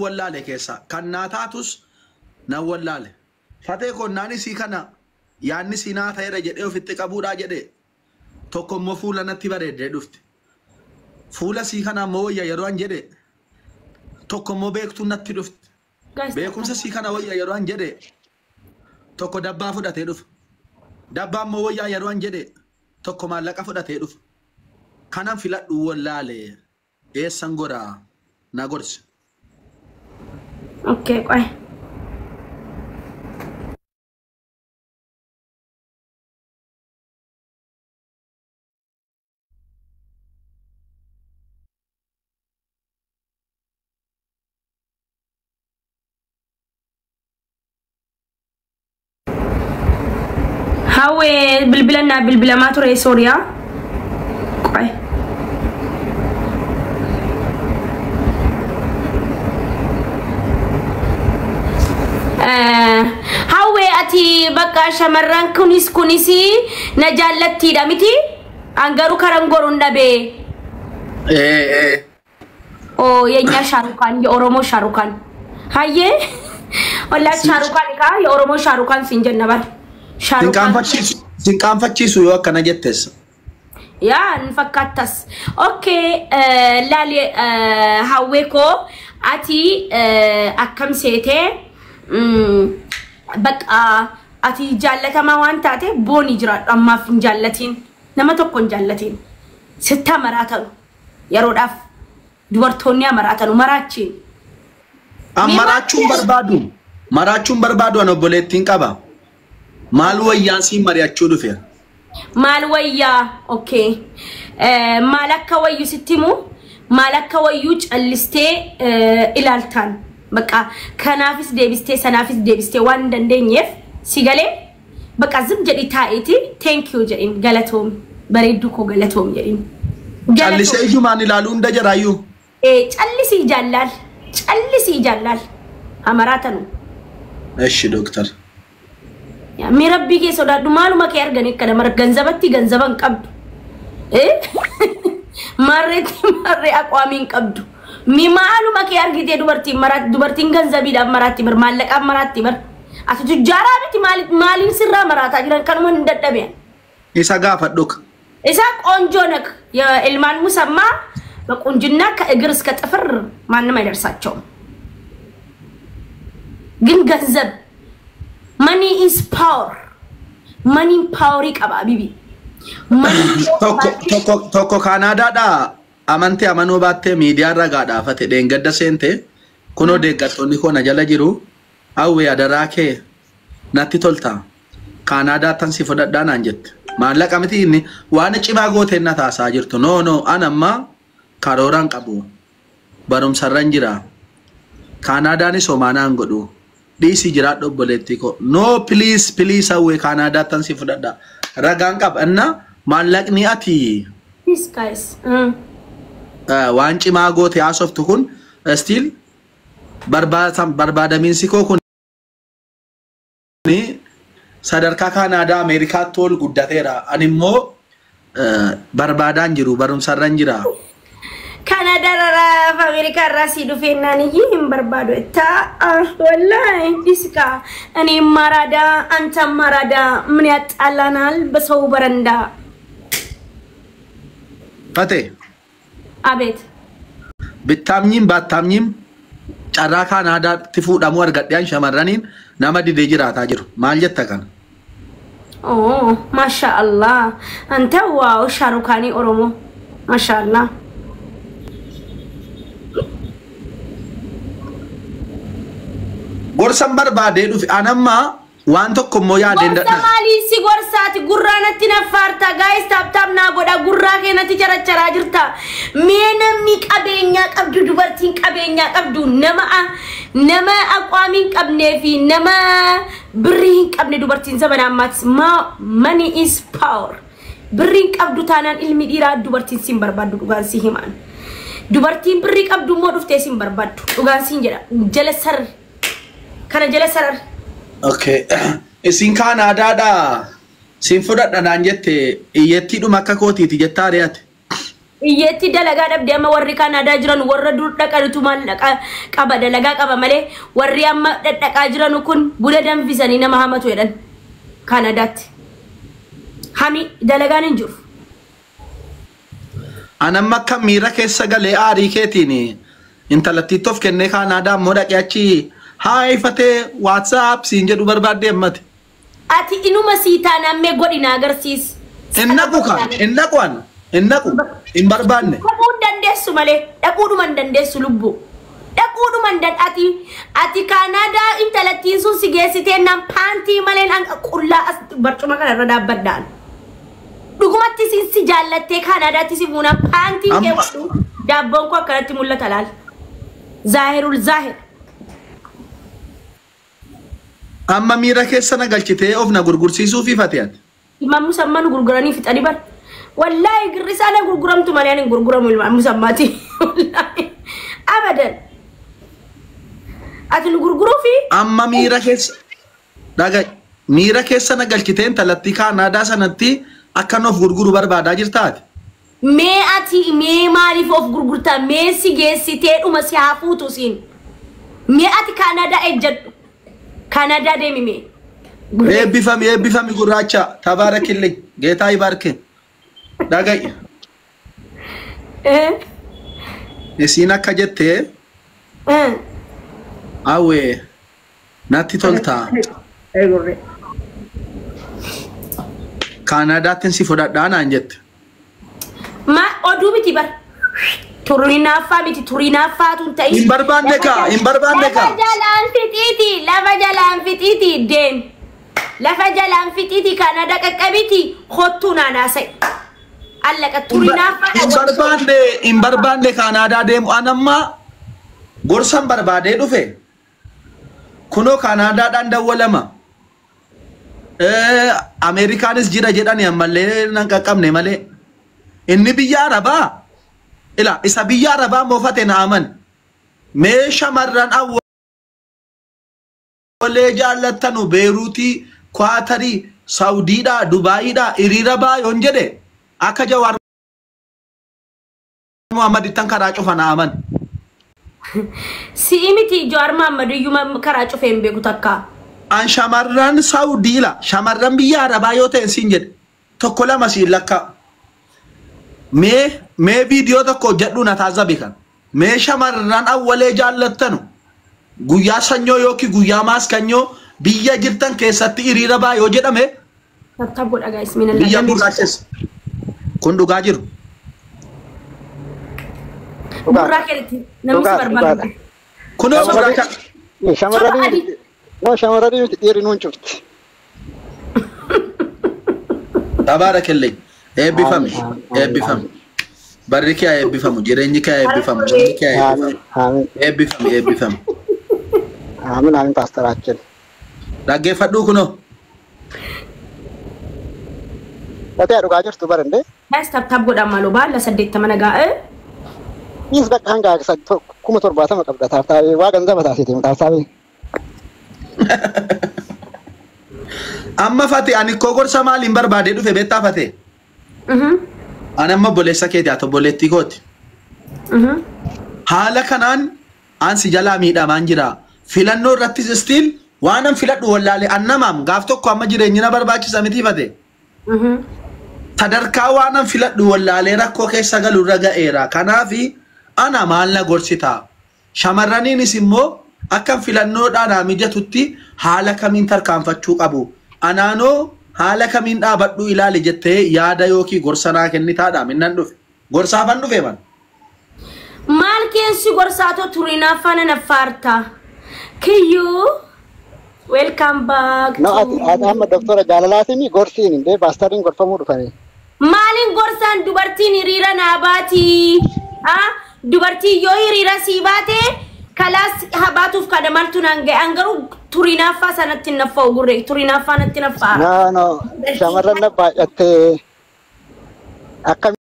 wallale keessa kan naataatus na wallale fatee konnaani si kana yaanni si naata era jedhee ofitti qabuudha jedhee tokko immoo fuula natti bareedee dhufte fuula si kana immoo wayya yeroo an jedhee tokko immoo beektuu natti dhufte beekumsa si kana wayya yeroo an jedhee tokko dabbaa fudhatee dhufe dabbaa immoo wayya yeroo an jedhee tokko maallaqa fudhatee dhufe kanan filadhu wallale eessan godhaa na gorsi. Okay, bye. How bilbila ma ture Soria? Bye. Hawe ati bakka shamarran kunisi na jaallattiidha miti angaru karangorun dhabe oh yenya sharukan ya oromo sharukan haye walla sharukan ka ya oromo sharukan sinjenna bar sharukan sinqanfachiisu yoo akkana jettes ya nfakkatas okay lali hawe ko ati akkam seete baka ati jallata ma wanta te boni jira amma fin jallatin nama tokkon jallatin sitta maratan yarodaf dubartoonni maratanu maraachi maraachun barbadu ano bolettin qaba maal wayyaan si mariachuu dhufe maal wayya okay malaka wayyu sittimu malaka wayyu calliste ilaltan baka kanafis debiste wan dandenyef sigale baka zim jadi taiti thank you jedin galatom bareedu ko galatom jedin callise ijuman ilalu nda jarayu callisi jallal amaratanu eshi doctor ya mi rabbi ke sodadu maluma ke argane kada mar ganzabatti ganzaban qabdu marre aqwamin qabdu mi maluma ke argite dubartin ganzabi da marati bar malaka marati bar atu tujara biti malin sirra marata jiran kanuma ndaddabe isa gafaduk isa qonjonak ya ilman musamma በቁንጅና ከእግር እስከ ጥፍር ማንንም አይደርሳቸው ግን ገንዘብ money is power ይቀባ ቢቢ tokko Canada da amante amano batte media ragaadha fate dengada sente kuno deeggatonni ko na jala jiru awwe adarake natti tolta Canada tan si fodadda nan jette maallaqa miti inni waan ciba gootenna taasa jirtu no anamma karoran qabu barum sarran jira Canada ni somana ngodu disi jira dobboletti ko no please awwe Canada tan si fodadda ragan qab anna maallaqni ati this guys waan cimaa goote asoftu kun still barbadamin siko kun ni sadarka Canada America tol guddatera animmo barbadan jiru barum sarran jira Canada ra America rasi du fenani yim barbado ta wallahi diska ani marada anta marada ምን ያጣላናል በሰው በረንዳ fate abet bitamnyim batamnyim carra Canada tifuudhamu argadhan shamarranin nama dide jiraata jiru maal jetta kan oh masha Allah anta wow sharukani oromo masha Allah gorsan barbaade dhufi anamma waan tokko mo yaadeen dadha mali si gorsati gurranatti nafarta guys tap na goda gurra kenati charachara jirta menamni qabeenya qabdu dubartiin qabeenya qabdu nama aqwamin qabne fi nama birrin qabne dubartiin zamana ammat money is power birrin qabdu tanan ilmi dira dubartiin sin barbadu dugan si himan dubartiin birri qabdu mo dufte sin barbadu dugan sin jira jelasar kana jelasar okay isin Canada da sin fudadda nan jette iyetti dum akka kootiti jettaare ate Iyyatti dalagaa dhabdee amma warri Kanaadaa jiran warra dur dhaqanitu maallaqa qaba dalagaa qaba malee warri amma dhaqaa jiran kun buna danfisanii nama hamatu jedhan Kanaadaatti. Hami dalagaan hin jiru. Anamma akka miira keessa galee aarii keetiin intalattiittoof kennee Kanaadaa immoo dhaqee achi haayifatee WhatsApp siin jedhu barbaadde emmate. Ati inuma siitaan ammee godhina agarsiis. Innaqu in barbaanne. Dhaquu dandeessu malee dhaquudhuma hin dandeessu lubbu. Dhaquudhuma ati Kanaadaa intalattiin sun si geessitee nan paantii malee qullaa as barcuma kanarra dhaabbadhaan. Dhugumatti si jaallattee Kanaadaatti si fuuna paantii keewwadhu daabboon koo akkanatti mul'ata laal. Zaahirul zaahir. Amma miira keessa na galchitee of na gurgursiisuu fi fatiyat. Imam Musamman gurguranii fixanii bar. Wallahi girrisaa na gurguramtu malee ani gurguramu Imam Musammati. Wallahi abadan. Ati nu gurguruu fi amma miira keessa na galchitee intalatti Kanaadaa sanatti akka of gurguru barbaadaa jirtaati. Mee maaliif of gurgurtaa mee si geessitee dhuma si hafuutu siin. Mee ati Kanaadaa ejjadhu. Kanaadaa deemi mee. Eebbifami gurraacha tabaarakillee geetaa ibaarke. Dhaga'i. Isiin akka jettee awwee natti toltaa. Kanaadaattiin si fudhadhaa naan jette. Ma oduu miti bar. Turinaafaa miti turinaafaatu hin ta'in. Hin barbaanne kaa. Lafa jalaan fixiti deem. Lafa jalaan fixiti Kanaadaa qaqqabiti hottuu naanaasai. Allaqa turinaafaa. Hin barbaanne Kanaadaa deemu anamma gorsan barbaadee dhufe. Kunoo Kanaadaadhaan dawwalama. Ameerikaanis jira jedhani ammallee nan qaqqabne malee. Inni biyya Arabaa. Ila isa biyya Arabaa moofate naaman. Mee shamarran awwalee jaallattanu Beeruutii, Kwaatarii, Saudiidhaa, Dubaayiidhaa, hiriira baayoon jedhe akka Jawaar Muhammad ittan karaa cufa naaman. Si'i miti Jawaar Muhammad iyyuu karaa cufa hin beeku takka. An shamarran Saudiila shamarran biyya Arabaa yoo ta'e siin jedhe tokko lama siin lakka. Mee viidiyoo tokko jedhu na taazabi kan. Mee shamarran awwalee jaallattanu guyyaa sanyoo yookiin guyyaa maaskanyoo biyya jirtan keessatti hiriira baa yoo jedhame. Tattaaboo dhagaa ismiina lagaa. Biyya gurraachessa. Kun dhugaa jiru. Gurraa keetti namni si barbaada. Kunoo gurraacha. Shamarranii dhiirri nuun cufti. Tabaarakillee. Eebbifame. Barri kee eebbifamu. Jireenyi kee eebbifamu. Jireenyi kee eebbifamu. Eebbifame. Aamin paastaraachin. Dhaggeeffadhuu kunoo. Watee dhugaa jirtu barande. Taab godhan maaloo baala 80 nagaa. Is bakka hanga 70 qabda taaftaabee waa ganzaba taasise taaftaabee. Amma fate ani koo gorsa maaliin barbaade dhufe beektaa fate. Ani amma boleessa keeti haa ta'u boleettii kooti. Haala kanaan ansi jalaa miidhamaan jira. Filannoo irrattis istiil waan an filadhu wallaalee annamaam gaaf tokko amma jireenyi na barbaachisa miti fate. Sadarkaa waan an filadhu wallaalee rakkoo keessa galu irra ga'eera. Kanaafi ana maal na gorsita. Shamarraniinis immoo akka filannoodhaan mijatutti haala kamiin tarkaanfachuu qabu. Anaanoo haala kamiin dhaabadhu ilaali jettee yaada yookiin gorsa naa kennitaadha minnan dhufe. Gorsaafan dhufe man. Maal keensi gorsaato turinaafana naffaarta. Kiyyuu. Welcome back. No, amma doktora jaalalaatimi gorsiin indee baastariin gorfamuu dhufanii. Maalin gorsaan dubartiin hiriira naa baati. Dubartii yoo hiriira sii baate kalaas habaatuuf kadhamaltu naan ga'e angaruu turinaafaa sanatti naffaa gurre turinaafaa natti naffaa. No, shamarran na baay'attee akka